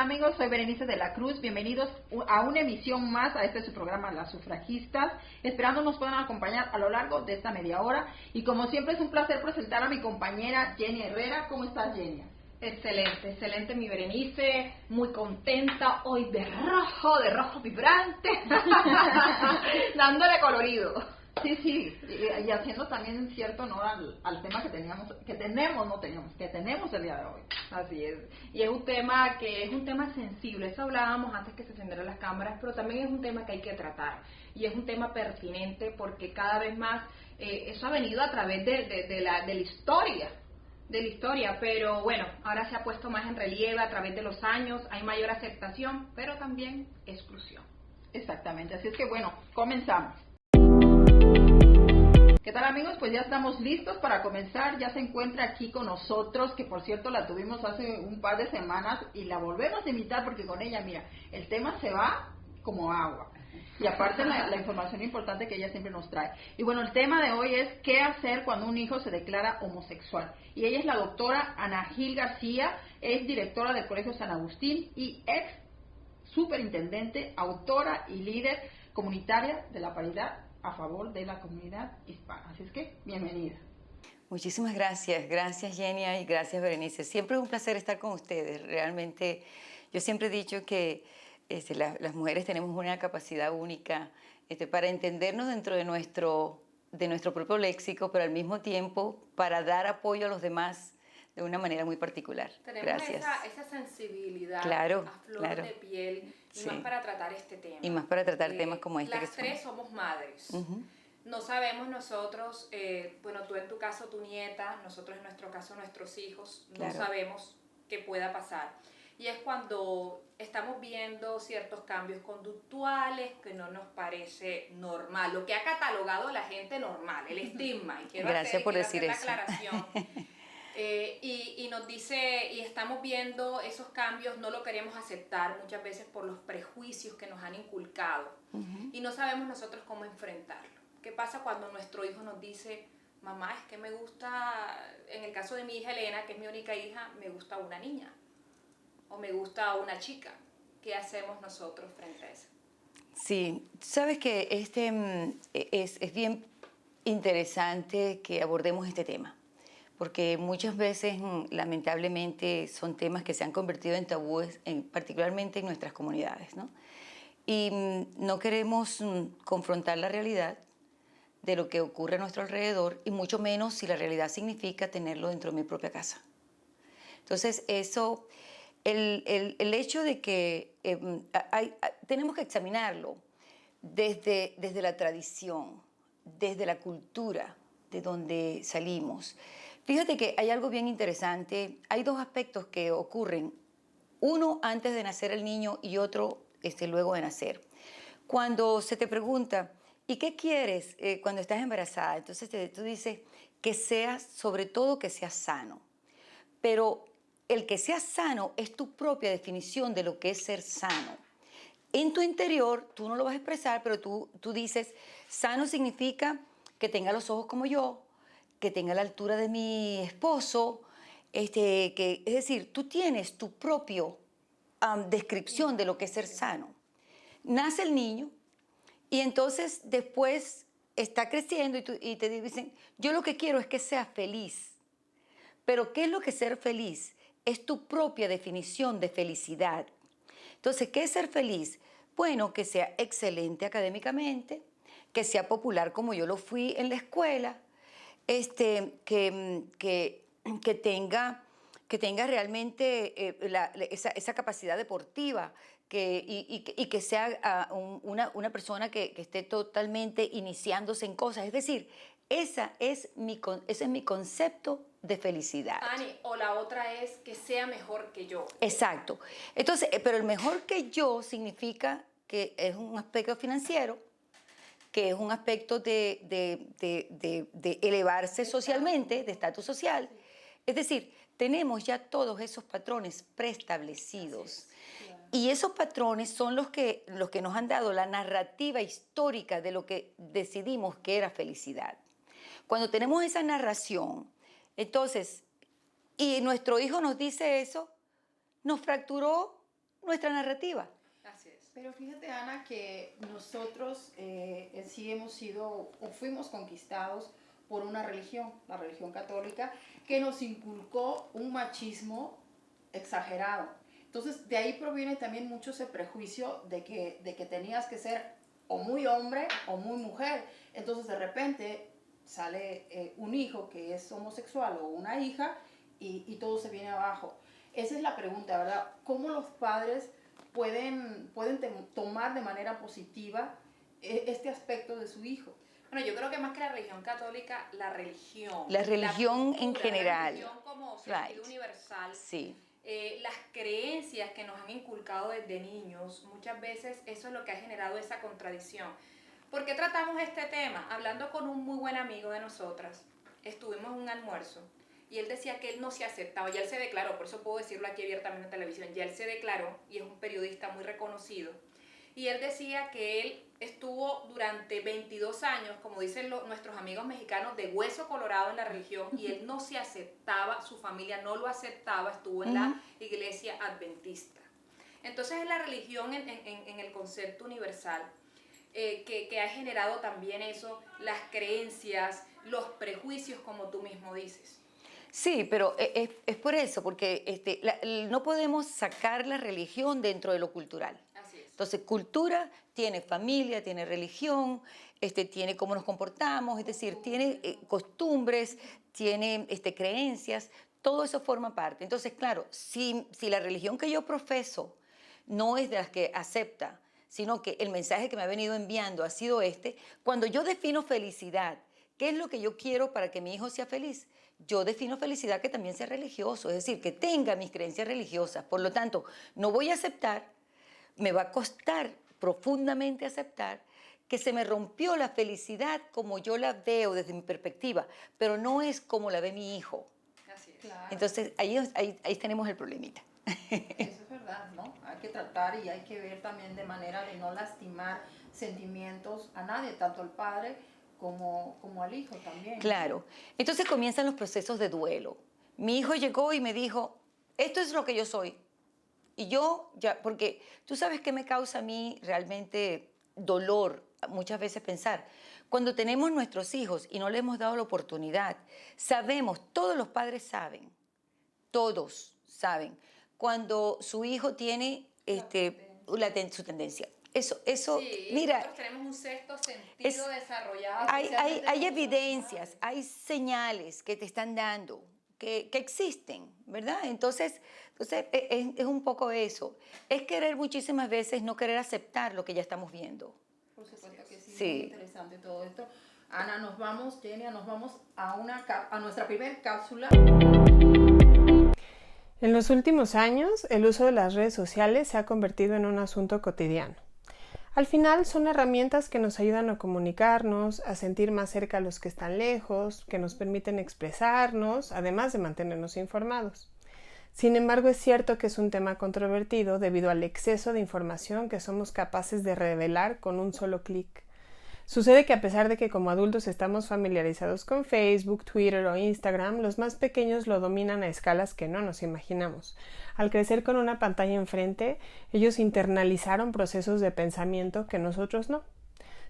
amigos? Soy Berenice de la Cruz. Bienvenidos a una emisión más a este su programa Las Sufragistas. Esperando nos puedan acompañar a lo largo de esta media hora. Y como siempre es un placer presentar a mi compañera Jenny Herrera. ¿Cómo estás, Jenny? Excelente, excelente mi Berenice, muy contenta hoy de rojo vibrante, dándole colorido. Sí, y haciendo también cierto honor al tema que tenemos el día de hoy. Así es, y es un tema sensible, eso hablábamos antes que se encendieran las cámaras, pero también es un tema que hay que tratar, y es un tema pertinente porque cada vez más eso ha venido a través de la historia, pero bueno, ahora se ha puesto más en relieve a través de los años, hay mayor aceptación, pero también exclusión. Exactamente, así es que bueno, comenzamos. ¿Qué tal, amigos? Pues ya estamos listos para comenzar. Ya se encuentra aquí con nosotros, que por cierto la tuvimos hace un par de semanas y la volvemos a invitar porque con ella, mira, el tema se va como agua. Y aparte la información importante que ella siempre nos trae. Y bueno, el tema de hoy es qué hacer cuando un hijo se declara homosexual. Y ella es la doctora Ana Gil García, es directora del Colegio San Agustín y ex superintendente, autora y líder comunitaria de la paridad a favor de la comunidad hispana. Así es que, bienvenida. Muchísimas gracias. Gracias, Genia, y gracias, Berenice. Siempre es un placer estar con ustedes. Realmente, yo siempre he dicho que las mujeres tenemos una capacidad única para entendernos dentro de nuestro propio léxico, pero al mismo tiempo para dar apoyo a los demás de una manera muy particular. Tenemos esa sensibilidad claro, a flor de piel, y sí, más para tratar este tema. Y más para tratar temas como este. Las tres somos madres. No sabemos nosotros, bueno, tú en tu caso, tu nieta, nosotros en nuestro caso, nuestros hijos, no sabemos qué pueda pasar. Y es cuando estamos viendo ciertos cambios conductuales que no nos parece normal, lo que ha catalogado la gente normal, el estigma. Y quiero Gracias por decir hacer eso. la aclaración. Y nos dice, y estamos viendo esos cambios, no lo queremos aceptar muchas veces por los prejuicios que nos han inculcado. Y no sabemos nosotros cómo enfrentarlo. ¿Qué pasa cuando nuestro hijo nos dice, mamá, es que me gusta, en el caso de mi hija Elena, que es mi única hija, me gusta una niña o me gusta una chica? ¿Qué hacemos nosotros frente a eso? Sí, sabes que es bien interesante que abordemos este tema, porque muchas veces, lamentablemente, son temas que se han convertido en tabúes, particularmente en nuestras comunidades, ¿no? Y no queremos confrontar la realidad de lo que ocurre a nuestro alrededor, y mucho menos si la realidad significa tenerlo dentro de mi propia casa. Entonces, eso, el hecho de que tenemos que examinarlo desde la tradición, desde la cultura de donde salimos. Fíjate que hay algo bien interesante. Hay dos aspectos que ocurren. Uno antes de nacer el niño y otro luego de nacer. Cuando se te pregunta, ¿y qué quieres cuando estás embarazada? Entonces tú dices que seas, sobre todo que seas sano. Pero el que seas sano es tu propia definición de lo que es ser sano. En tu interior, tú no lo vas a expresar, pero tú dices, sano significa que tenga los ojos como yo, que tenga la altura de mi esposo, es decir, tú tienes tu propia descripción de lo que es ser sano. Nace el niño y entonces después está creciendo y te dicen, yo lo que quiero es que sea feliz. Pero ¿qué es lo que es ser feliz? Es tu propia definición de felicidad. Entonces, ¿qué es ser feliz? Bueno, que sea excelente académicamente, que sea popular como yo lo fui en la escuela, que tenga realmente esa capacidad deportiva y que sea una persona que esté totalmente iniciándose en cosas. Es decir, ese es mi concepto de felicidad. Ani, o la otra es que sea mejor que yo. Exacto. Entonces, pero el mejor que yo significa que es un aspecto financiero, que es un aspecto de elevarse socialmente, de estatus social. Es decir, tenemos ya todos esos patrones preestablecidos. Y esos patrones son los que nos han dado la narrativa histórica de lo que decidimos que era felicidad. Cuando tenemos esa narración, entonces, y nuestro hijo nos dice eso, nos fracturó nuestra narrativa. Así es. Pero fíjate, Ana, que nosotros sí hemos sido o fuimos conquistados por una religión, la religión católica, que nos inculcó un machismo exagerado. Entonces, de ahí proviene también mucho ese prejuicio de que tenías que ser o muy hombre o muy mujer. Entonces, de repente sale un hijo que es homosexual o una hija y todo se viene abajo. Esa es la pregunta, ¿verdad? ¿Cómo los padres pueden tomar de manera positiva este aspecto de su hijo? Bueno, yo creo que más que la religión católica, la religión En cultura, general. La religión como sentido Right. universal. Sí. Las creencias que nos han inculcado desde niños, muchas veces eso es lo que ha generado esa contradicción. ¿Por qué tratamos este tema? Hablando con un muy buen amigo de nosotras, estuvimos en un almuerzo y él decía que él no se aceptaba, ya él se declaró, por eso puedo decirlo aquí abiertamente en televisión, ya él se declaró y es un periodista muy reconocido. Y él decía que él estuvo durante 22 años, como dicen nuestros amigos mexicanos, de hueso colorado en la religión y él no se aceptaba, su familia no lo aceptaba, estuvo en la iglesia adventista. Entonces es la religión en el concepto universal que ha generado también eso, las creencias, los prejuicios, como tú mismo dices. Sí, pero es por eso, porque no podemos sacar la religión dentro de lo cultural. Así es. Entonces, cultura tiene familia, tiene religión, tiene cómo nos comportamos, es decir, tiene costumbres, tiene creencias, todo eso forma parte. Entonces, claro, si la religión que yo profeso no es de las que acepta, sino que el mensaje que me ha venido enviando ha sido cuando yo defino felicidad, ¿qué es lo que yo quiero para que mi hijo sea feliz? Yo defino felicidad que también sea religioso, es decir, que tenga mis creencias religiosas. Por lo tanto, no voy a aceptar, me va a costar profundamente aceptar que se me rompió la felicidad como yo la veo desde mi perspectiva, pero no es como la ve mi hijo. Así es. Claro. Entonces, ahí tenemos el problemita. Eso es verdad, ¿no? Hay que tratar y hay que ver también de manera de no lastimar sentimientos a nadie, tanto al padre como al hijo también. Claro. Entonces comienzan los procesos de duelo. Mi hijo llegó y me dijo, esto es lo que yo soy. Y yo ya, porque tú sabes qué me causa a mí realmente dolor muchas veces pensar. Cuando tenemos nuestros hijos y no les hemos dado la oportunidad, sabemos, todos los padres saben, todos saben, cuando su hijo tiene su tendencia. Eso, sí, mira, nosotros tenemos un sexto sentido desarrollado. hay evidencias, hay señales que te están dando, que existen, ¿verdad? Entonces es un poco eso. Es querer muchísimas veces no querer aceptar lo que ya estamos viendo. Por supuesto que sí, Sí. muy interesante todo esto. Ana, nos vamos a nuestra primer cápsula. En los últimos años, el uso de las redes sociales se ha convertido en un asunto cotidiano. Al final son herramientas que nos ayudan a comunicarnos, a sentir más cerca a los que están lejos, que nos permiten expresarnos, además de mantenernos informados. Sin embargo, es cierto que es un tema controvertido debido al exceso de información que somos capaces de revelar con un solo clic. Sucede que a pesar de que como adultos estamos familiarizados con Facebook, Twitter o Instagram, los más pequeños lo dominan a escalas que no nos imaginamos. Al crecer con una pantalla enfrente, ellos internalizaron procesos de pensamiento que nosotros no.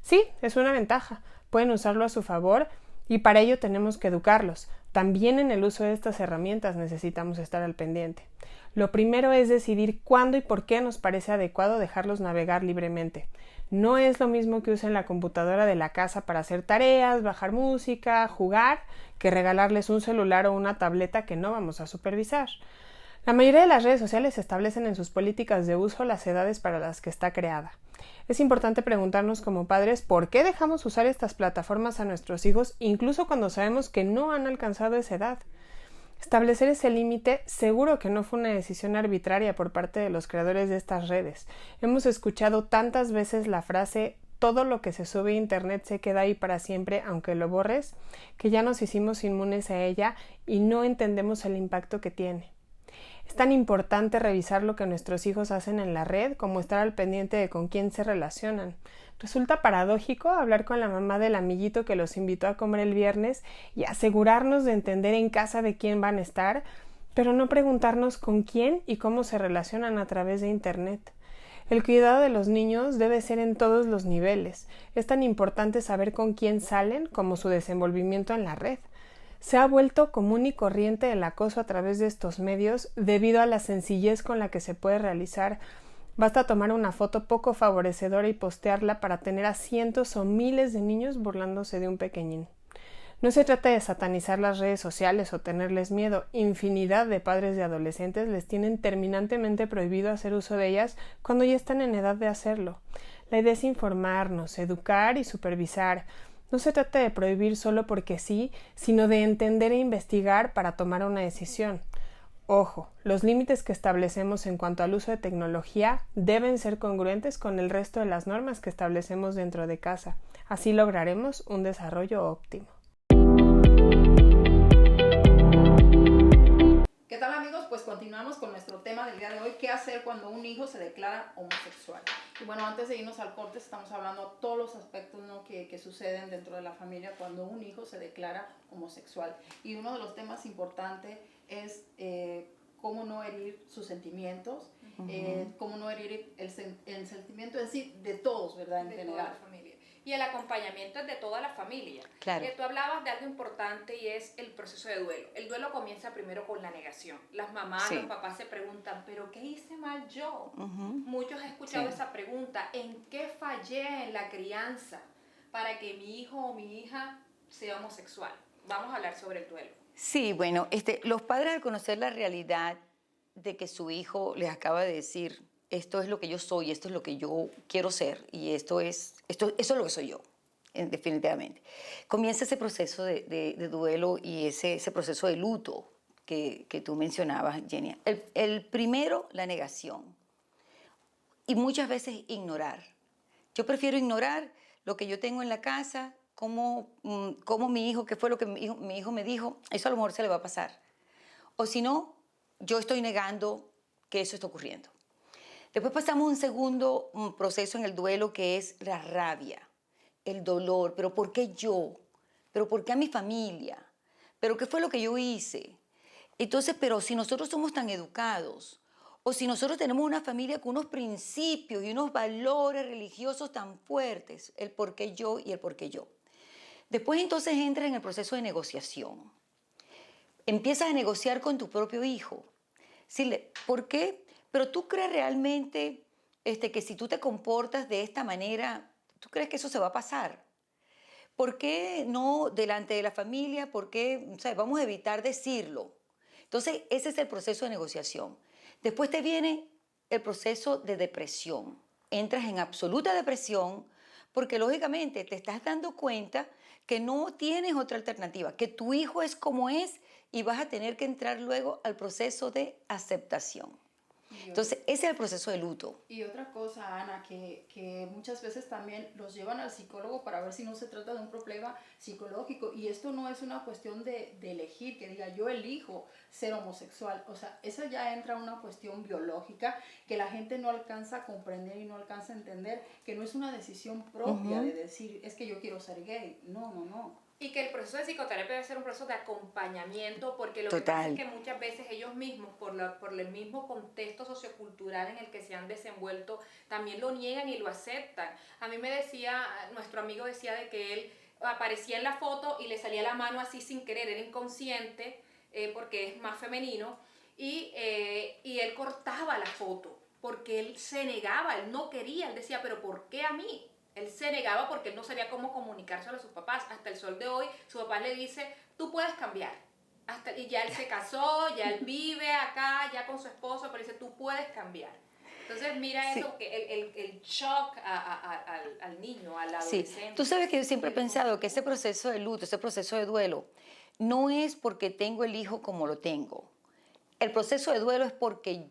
Sí, es una ventaja, pueden usarlo a su favor y para ello tenemos que educarlos. También en el uso de estas herramientas necesitamos estar al pendiente. Lo primero es decidir cuándo y por qué nos parece adecuado dejarlos navegar libremente. No es lo mismo que usen la computadora de la casa para hacer tareas, bajar música, jugar, que regalarles un celular o una tableta que no vamos a supervisar. La mayoría de las redes sociales establecen en sus políticas de uso las edades para las que está creada. Es importante preguntarnos como padres por qué dejamos usar estas plataformas a nuestros hijos incluso cuando sabemos que no han alcanzado esa edad. Establecer ese límite seguro que no fue una decisión arbitraria por parte de los creadores de estas redes. Hemos escuchado tantas veces la frase todo lo que se sube a internet se queda ahí para siempre aunque lo borres, que ya nos hicimos inmunes a ella y no entendemos el impacto que tiene. Es tan importante revisar lo que nuestros hijos hacen en la red como estar al pendiente de con quién se relacionan. Resulta paradójico hablar con la mamá del amiguito que los invitó a comer el viernes y asegurarnos de entender en casa de quién van a estar, pero no preguntarnos con quién y cómo se relacionan a través de Internet. El cuidado de los niños debe ser en todos los niveles. Es tan importante saber con quién salen como su desenvolvimiento en la red. Se ha vuelto común y corriente el acoso a través de estos medios debido a la sencillez con la que se puede realizar. Basta tomar una foto poco favorecedora y postearla para tener a cientos o miles de niños burlándose de un pequeñín. No se trata de satanizar las redes sociales o tenerles miedo. Infinidad de padres de adolescentes les tienen terminantemente prohibido hacer uso de ellas cuando ya están en edad de hacerlo. La idea es informarnos, educar y supervisar. No se trata de prohibir solo porque sí, sino de entender e investigar para tomar una decisión. Ojo, los límites que establecemos en cuanto al uso de tecnología deben ser congruentes con el resto de las normas que establecemos dentro de casa. Así lograremos un desarrollo óptimo. ¿Qué tal, amigos? Pues continuamos con nuestro tema del día de hoy, ¿qué hacer cuando un hijo se declara homosexual? Y bueno, antes de irnos al corte estamos hablando de todos los aspectos, ¿no?, que suceden dentro de la familia cuando un hijo se declara homosexual. Y uno de los temas importantes es cómo no herir sus sentimientos, cómo no herir el sentimiento en sí de todos, ¿verdad? En general. Toda la familia. Y el acompañamiento es de toda la familia. Claro. Tú hablabas de algo importante y es el proceso de duelo. El duelo comienza primero con la negación. Las mamás, Sí. los papás se preguntan, ¿pero qué hice mal yo? Ujú. Muchos han escuchado Sí. esa pregunta, ¿en qué fallé en la crianza para que mi hijo o mi hija sea homosexual? Vamos a hablar sobre el duelo. Sí, bueno, los padres al conocer la realidad de que su hijo les acaba de decir, esto es lo que yo soy, esto es lo que yo quiero ser y eso es lo que soy yo, definitivamente. Comienza ese proceso de duelo y ese proceso de luto que tú mencionabas, Jenny. El primero, la negación y muchas veces ignorar. Yo prefiero ignorar lo que yo tengo en la casa, cómo mi hijo, qué fue lo que mi hijo me dijo, eso a lo mejor se le va a pasar. O si no, yo estoy negando que eso está ocurriendo. Después pasamos a un segundo proceso en el duelo que es la rabia, el dolor. ¿Pero por qué yo? ¿Pero por qué a mi familia? ¿Pero qué fue lo que yo hice? Entonces, pero si nosotros somos tan educados, o si nosotros tenemos una familia con unos principios y unos valores religiosos tan fuertes, el por qué yo y el por qué yo. Después entonces entras en el proceso de negociación. Empiezas a negociar con tu propio hijo. Decirle, ¿por qué? Pero tú crees realmente que si tú te comportas de esta manera, ¿tú crees que eso se va a pasar? ¿Por qué no delante de la familia? ¿Por qué? O sea, vamos a evitar decirlo. Entonces, ese es el proceso de negociación. Después te viene el proceso de depresión. Entras en absoluta depresión porque, lógicamente, te estás dando cuenta que no tienes otra alternativa, que tu hijo es como es y vas a tener que entrar luego al proceso de aceptación. Entonces, ese es el proceso de luto. Y otra cosa, Ana, que muchas veces también los llevan al psicólogo para ver si no se trata de un problema psicológico. Y esto no es una cuestión de elegir, que diga yo elijo ser homosexual. O sea, esa ya entra una cuestión biológica que la gente no alcanza a comprender y no alcanza a entender, que no es una decisión propia de decir, es que yo quiero ser gay. No, no, no. Y que el proceso de psicoterapia debe ser un proceso de acompañamiento, porque lo Total. que pasa es que muchas veces ellos mismos, por el mismo contexto sociocultural en el que se han desenvuelto, también lo niegan y lo aceptan. A mí me decía, nuestro amigo decía de que él aparecía en la foto y le salía la mano así sin querer, era inconsciente, porque es más femenino, y él cortaba la foto, porque él se negaba, él no quería, él decía, pero ¿por qué a mí? Él se negaba porque él no sabía cómo comunicárselo a sus papás. Hasta el sol de hoy, su papá le dice, tú puedes cambiar. Y ya él se casó, ya él vive acá, ya con su esposo, pero dice, tú puedes cambiar. Entonces mira Sí. eso, que el shock al niño, al adolescente. Sí, tú sabes que yo siempre he pensado que ese proceso de luto, ese proceso de duelo, no es porque tengo el hijo como lo tengo. El proceso de duelo es porque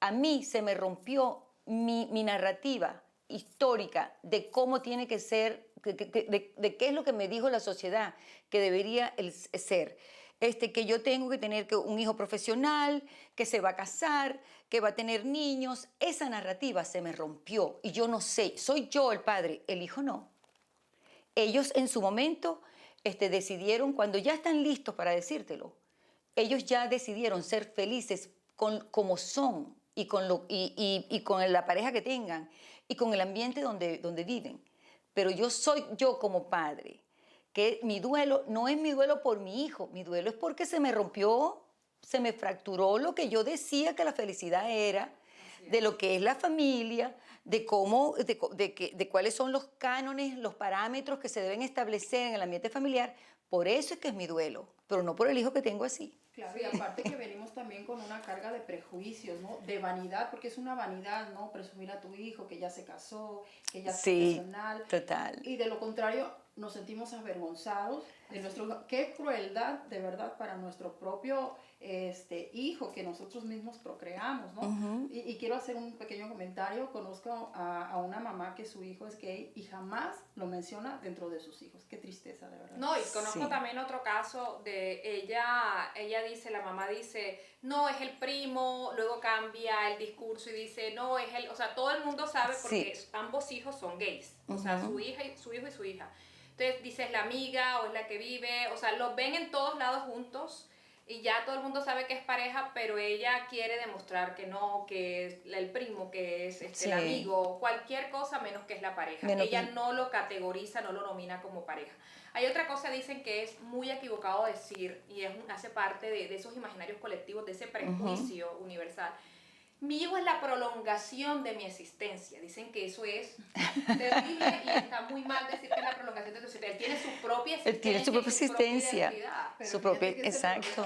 a mí se me rompió mi narrativa histórica de cómo tiene que ser, de qué es lo que me dijo la sociedad que debería ser. Que yo tengo que tener un hijo profesional, que se va a casar, que va a tener niños. Esa narrativa se me rompió y yo no sé, soy yo el padre, el hijo no. Ellos en su momento decidieron, cuando ya están listos para decírtelo, ellos ya decidieron ser felices como son y con la pareja que tengan y con el ambiente donde viven. Pero yo como padre, que mi duelo no es mi duelo por mi hijo, mi duelo es porque se me rompió, se me fracturó lo que yo decía que la felicidad era, de lo que es la familia, de cuáles son los cánones, los parámetros que se deben establecer en el ambiente familiar. Por eso es que es mi duelo, pero no por el hijo que tengo así. Claro, y aparte que venimos también con una carga de prejuicios, ¿no? De vanidad, porque es una vanidad, ¿no? Presumir a tu hijo que ya se casó, que ya es profesional. Total. Y de lo contrario, nos sentimos avergonzados de nuestro... Qué crueldad, de verdad, para nuestro propio hijo que nosotros mismos procreamos, ¿no? Uh-huh. Y quiero hacer un pequeño comentario. Conozco a una mamá que su hijo es gay y jamás lo menciona dentro de sus hijos. Qué tristeza, de verdad. No, y conozco también otro caso de ella dice, la mamá dice, no, es el primo, luego cambia el discurso y dice, no, es él, o sea, todo el mundo sabe porque ambos hijos son gays, o sea, su hijo y su hija. Entonces dice, es la amiga o es la que vive, o sea, los ven en todos lados juntos y ya todo el mundo sabe que es pareja, pero ella quiere demostrar que no, que es el primo, que es el amigo, cualquier cosa menos que es la pareja. Ella no lo categoriza, no lo nomina como pareja. Hay otra cosa, dicen, que es muy equivocado decir, y hace parte de esos imaginarios colectivos, de ese prejuicio universal. Mi hijo es la prolongación de mi existencia. Dicen que eso es terrible y está muy mal decir que es la prolongación de tu existencia. Él tiene su propia existencia. Él tiene su propia existencia. Su propia, exacto.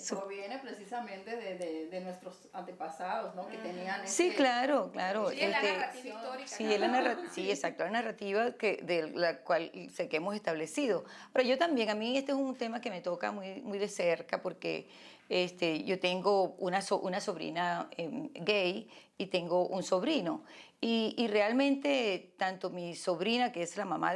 Proviene precisamente de nuestros antepasados, ¿no? Que tenían sí, claro. Sí, la narrativa histórica. Sí, exacto, la narrativa de la cual sé que hemos establecido. Pero yo también, a mí este es un tema que me toca muy, muy de cerca porque... yo tengo una sobrina gay y tengo un sobrino y realmente tanto mi sobrina, que es la mamá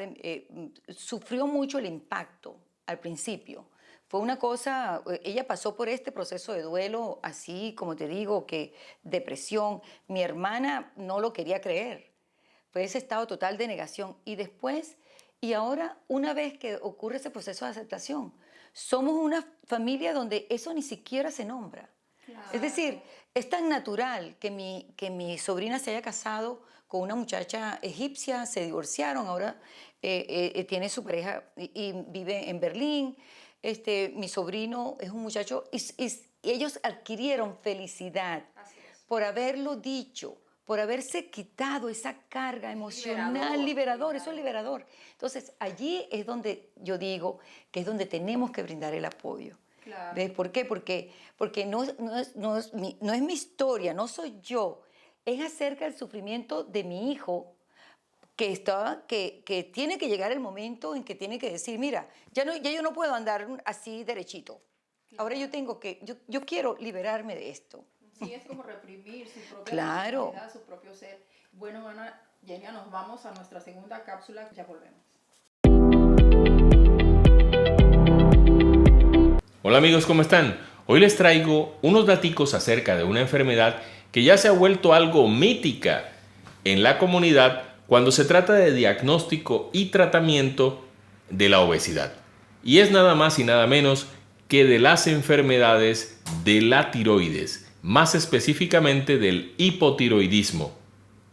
sufrió mucho el impacto al principio. Fue una cosa, ella pasó por este proceso de duelo así, como te digo, que depresión. Mi hermana no lo quería creer, fue ese estado total de negación y ahora una vez que ocurre ese proceso de aceptación, somos una familia donde eso ni siquiera se nombra. Claro. Es decir, es tan natural que mi sobrina se haya casado con una muchacha egipcia, se divorciaron, ahora tiene su pareja y vive en Berlín. Mi sobrino es un muchacho y ellos adquirieron felicidad por haberlo dicho, por haberse quitado esa carga emocional, liberador, eso es liberador. Entonces, allí es donde yo digo que es donde tenemos que brindar el apoyo. Claro. ¿Ves? ¿Por qué? Porque no es mi historia, no soy yo, es acerca del sufrimiento de mi hijo que tiene que llegar el momento en que tiene que decir, mira, ya yo no puedo andar así derechito. Claro. Ahora yo quiero liberarme de esto. Sí, es como reprimir su propia personalidad, su propio ser. Bueno, Ana, Yenia, nos vamos a nuestra segunda cápsula, ya volvemos. Hola amigos, ¿cómo están? Hoy les traigo unos daticos acerca de una enfermedad que ya se ha vuelto algo mítica en la comunidad cuando se trata de diagnóstico y tratamiento de la obesidad. Y es nada más y nada menos que de las enfermedades de la tiroides, más específicamente del hipotiroidismo,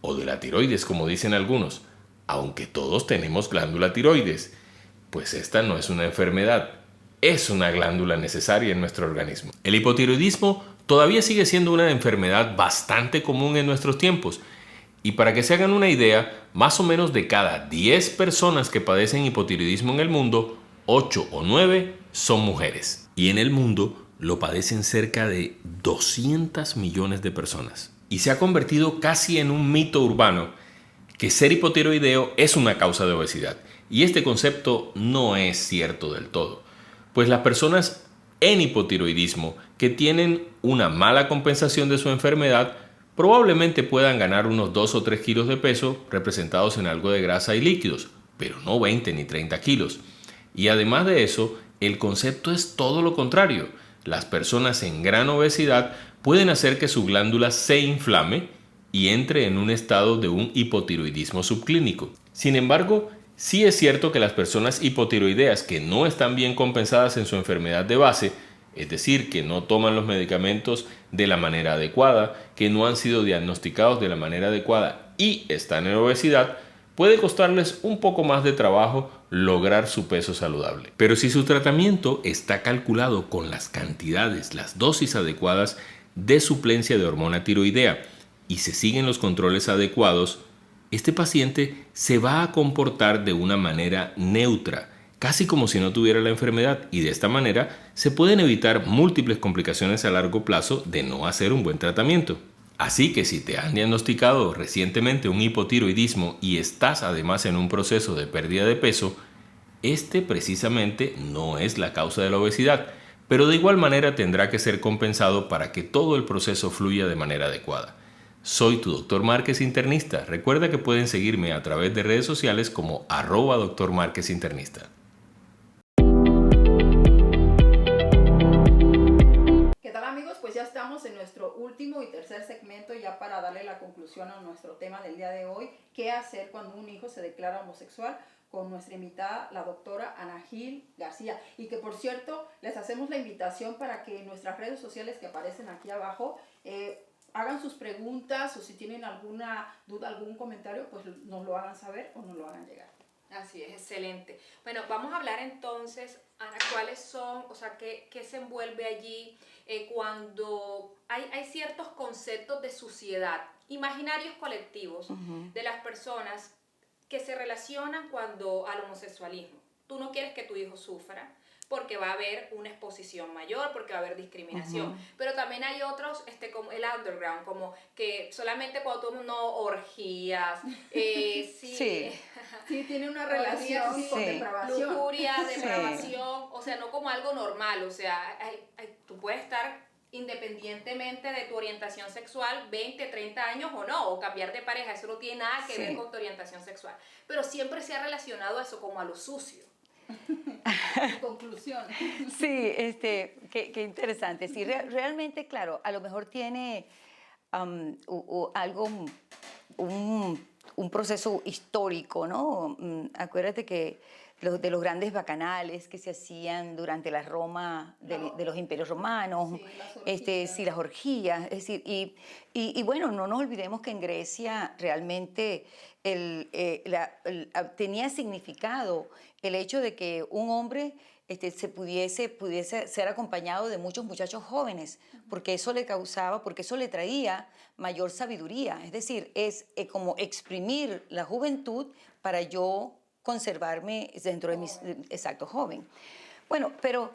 o de la tiroides como dicen algunos, aunque todos tenemos glándula tiroides, pues esta no es una enfermedad, es una glándula necesaria en nuestro organismo. El hipotiroidismo todavía sigue siendo una enfermedad bastante común en nuestros tiempos, y para que se hagan una idea, más o menos de cada 10 personas que padecen hipotiroidismo en el mundo, 8 o 9 son mujeres, y en el mundo lo padecen cerca de 200 millones de personas. Y se ha convertido casi en un mito urbano que ser hipotiroideo es una causa de obesidad. Y este concepto no es cierto del todo, pues las personas en hipotiroidismo que tienen una mala compensación de su enfermedad probablemente puedan ganar unos 2 o 3 kilos de peso representados en algo de grasa y líquidos, pero no 20 ni 30 kilos. Y además de eso, el concepto es todo lo contrario. Las personas en gran obesidad pueden hacer que su glándula se inflame y entre en un estado de un hipotiroidismo subclínico. Sin embargo, sí es cierto que las personas hipotiroideas que no están bien compensadas en su enfermedad de base es decir, que no toman los medicamentos de la manera adecuada, que no han sido diagnosticados de la manera adecuada y están en obesidad, puede costarles un poco más de trabajo lograr su peso saludable. Pero si su tratamiento está calculado con las cantidades, las dosis adecuadas de suplencia de hormona tiroidea y se siguen los controles adecuados, este paciente se va a comportar de una manera neutra, casi como si no tuviera la enfermedad, y de esta manera se pueden evitar múltiples complicaciones a largo plazo de no hacer un buen tratamiento. Así que si te han diagnosticado recientemente un hipotiroidismo y estás además en un proceso de pérdida de peso, este precisamente no es la causa de la obesidad, pero de igual manera tendrá que ser compensado para que todo el proceso fluya de manera adecuada. Soy tu Dr. Márquez Internista. Recuerda que pueden seguirme a través de redes sociales como @Dr. Márquez Internista. ¿Qué tal, amigos? Pues ya estamos en nuestro último y tercer segmento ya para darle la conclusión a nuestro tema del día de hoy, qué hacer cuando un hijo se declara homosexual, con nuestra invitada, la doctora Ana Gil García. Y que, por cierto, les hacemos la invitación para que en nuestras redes sociales que aparecen aquí abajo hagan sus preguntas, o si tienen alguna duda, algún comentario, pues nos lo hagan saber o nos lo hagan llegar. Así es, excelente. Bueno, vamos a hablar entonces, Ana, cuáles son, o sea, qué se envuelve allí cuando hay ciertos conceptos de suciedad, imaginarios colectivos de las personas que se relacionan al homosexualismo. Tú no quieres que tu hijo sufra porque va a haber una exposición mayor, porque va a haber discriminación. Pero también hay otros, como el underground, como que solamente cuando todo el mundo orgías, Sí, tiene una relación con depravación. Lujuria, depravación, o sea, no como algo normal, o sea, tú puedes estar independientemente de tu orientación sexual, 20, 30 años o no, o cambiar de pareja, eso no tiene nada que ver con tu orientación sexual. Pero siempre se ha relacionado eso como a lo sucio. Conclusión. Sí, qué interesante. Sí, realmente, claro, a lo mejor tiene algo, un proceso histórico, ¿no? Acuérdate que de los grandes bacanales que se hacían durante la Roma, de los imperios romanos, las orgías, es decir, y bueno, no nos olvidemos que en Grecia realmente tenía significado el hecho de que un hombre pudiese ser acompañado de muchos muchachos jóvenes, porque eso le traía mayor sabiduría, es decir, es como exprimir la juventud para yo conservarme dentro de mis... Exacto, joven. Bueno, pero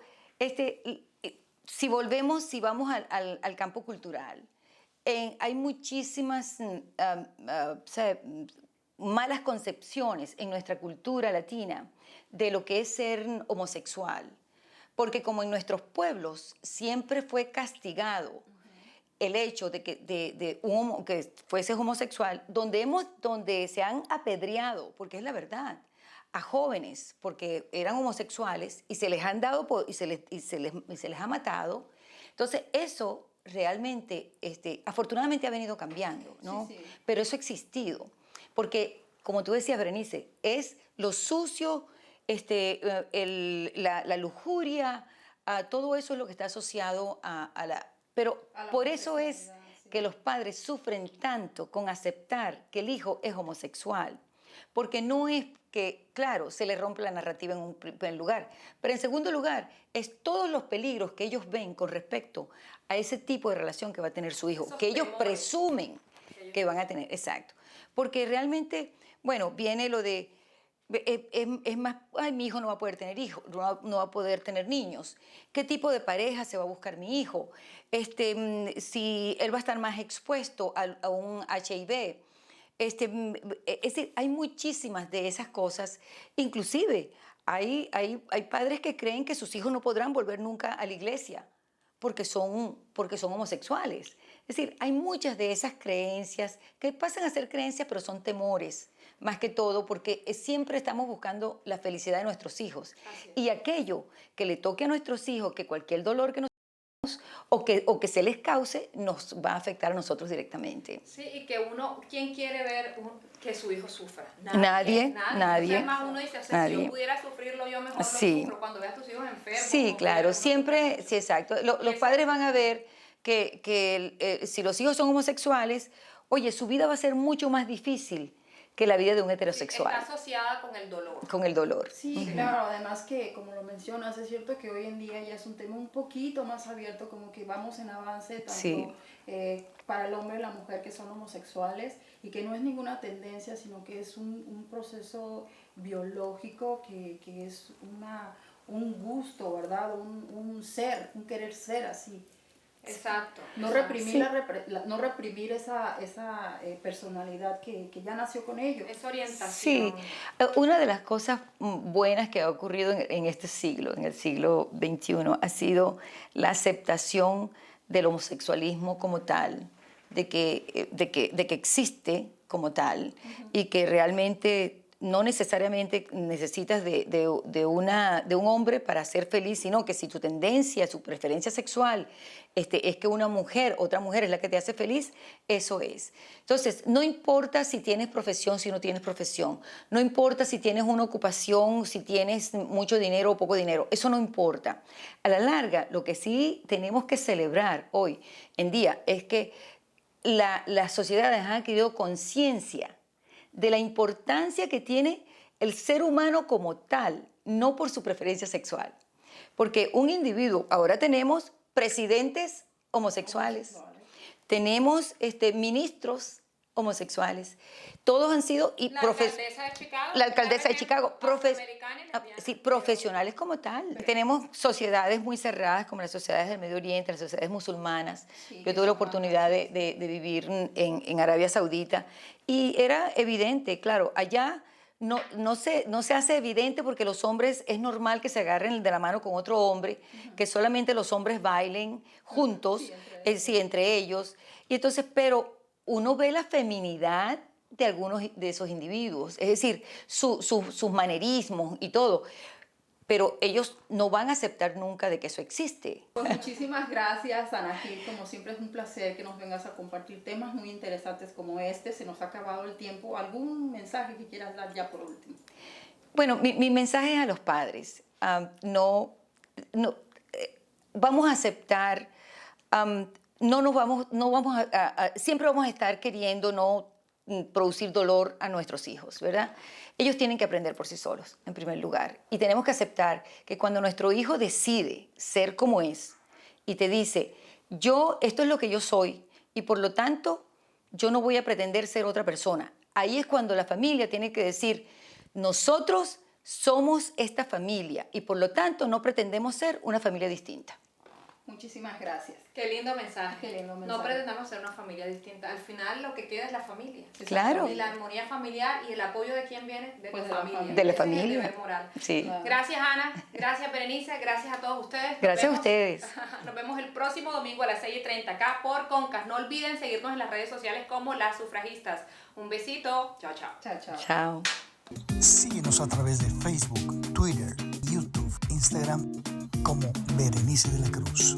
si vamos al campo cultural, hay muchísimas malas concepciones en nuestra cultura latina de lo que es ser homosexual, porque como en nuestros pueblos siempre fue castigado el hecho de que fuese homosexual, donde se han apedreado, porque es la verdad, a jóvenes porque eran homosexuales y se les han dado y se les ha matado. Entonces eso realmente, afortunadamente ha venido cambiando, ¿no? Sí. Pero eso ha existido, porque como tú decías, Berenice, es lo sucio, la lujuria, todo eso es lo que está asociado a la... Pero por eso es que los padres sufren tanto con aceptar que el hijo es homosexual, porque no es que, claro, se le rompe la narrativa en un primer lugar, pero en segundo lugar es todos los peligros que ellos ven con respecto a ese tipo de relación que va a tener su hijo, que ellos presumen que van a tener, exacto, porque realmente, bueno, viene lo de, es más, ay, mi hijo no va a poder tener hijos, no va a poder tener niños, ¿qué tipo de pareja se va a buscar mi hijo? Si él va a estar más expuesto a un HIV. Es decir, hay muchísimas de esas cosas, inclusive hay padres que creen que sus hijos no podrán volver nunca a la iglesia porque son homosexuales. Es decir, hay muchas de esas creencias que pasan a ser creencias, pero son temores, más que todo, porque siempre estamos buscando la felicidad de nuestros hijos. Y aquello que le toque a nuestros hijos, que cualquier dolor que nos o que se les cause nos va a afectar a nosotros directamente. Sí, y que ¿quién quiere ver que su hijo sufra? Nadie. Además uno dice, si Nadie. yo pudiera sufrirlo, yo mejor Sí. lo sufro. Cuando veas a tus hijos enfermos. Sí, claro, siempre, sí, exacto. Los padres van a ver que si los hijos son homosexuales, oye, su vida va a ser mucho más difícil que la vida de un heterosexual. Está asociada con el dolor. Con el dolor. Sí, claro, además que, como lo mencionas, es cierto que hoy en día ya es un tema un poquito más abierto, como que vamos en avance tanto Sí. para el hombre y la mujer que son homosexuales, y que no es ninguna tendencia, sino que es un proceso biológico, que es un gusto, ¿verdad? Un querer ser así. Exacto. No reprimir, no reprimir esa personalidad que ya nació con ellos. Esa orientación. Sí, una de las cosas buenas que ha ocurrido en este siglo, en el siglo XXI, ha sido la aceptación del homosexualismo como tal, de que existe como tal, y que realmente no necesariamente necesitas de un hombre para ser feliz, sino que si tu tendencia, su preferencia sexual es que otra mujer es la que te hace feliz, eso es. Entonces, no importa si tienes profesión, si no tienes profesión, no importa si tienes una ocupación, si tienes mucho dinero o poco dinero, eso no importa. A la larga, lo que sí tenemos que celebrar hoy en día es que las sociedades han adquirido conciencia de la importancia que tiene el ser humano como tal, no por su preferencia sexual. Porque un individuo, ahora tenemos presidentes homosexuales, tenemos ministros homosexuales, todos han sido... La alcaldesa de Chicago. La alcaldesa de Chicago, sí, profesionales como tal. Tenemos sociedades muy cerradas como las sociedades del Medio Oriente, las sociedades musulmanas. Sí, yo tuve la oportunidad de vivir en Arabia Saudita y era evidente, claro, allá no se hace evidente porque los hombres es normal que se agarren de la mano con otro hombre, que solamente los hombres bailen juntos, entre ellos. Y entonces, pero uno ve la feminidad de algunos de esos individuos, es decir, sus manerismos y todo, pero ellos no van a aceptar nunca de que eso existe. Pues muchísimas gracias, Ana Gil, como siempre es un placer que nos vengas a compartir temas muy interesantes como este. Se nos ha acabado el tiempo. ¿Algún mensaje que quieras dar ya por último? Bueno, mi mensaje es a los padres. Vamos a aceptar, siempre vamos a estar queriendo no producir dolor a nuestros hijos, ¿verdad? Ellos tienen que aprender por sí solos, en primer lugar. Y tenemos que aceptar que cuando nuestro hijo decide ser como es y te dice, esto es lo que yo soy y por lo tanto yo no voy a pretender ser otra persona. Ahí es cuando la familia tiene que decir, nosotros somos esta familia y por lo tanto no pretendemos ser una familia distinta. Muchísimas gracias. Qué lindo mensaje. Qué lindo mensaje. No pretendamos ser una familia distinta. Al final lo que queda es la familia. Claro. Y la armonía familiar y el apoyo de quién viene, de Pues tu de la familia. familia. De la Ese es el familia. deber moral. Sí. Claro. Gracias, Ana. Gracias, Berenice. Gracias a todos ustedes. Gracias a ustedes. Nos vemos el próximo domingo a las 6:30 acá por Concast. No olviden seguirnos en las redes sociales como Las Sufragistas. Un besito. Chao, chao. Chao, chao. Chao. Síguenos a través de Facebook, Twitter, YouTube, Instagram como Berenice de la Cruz.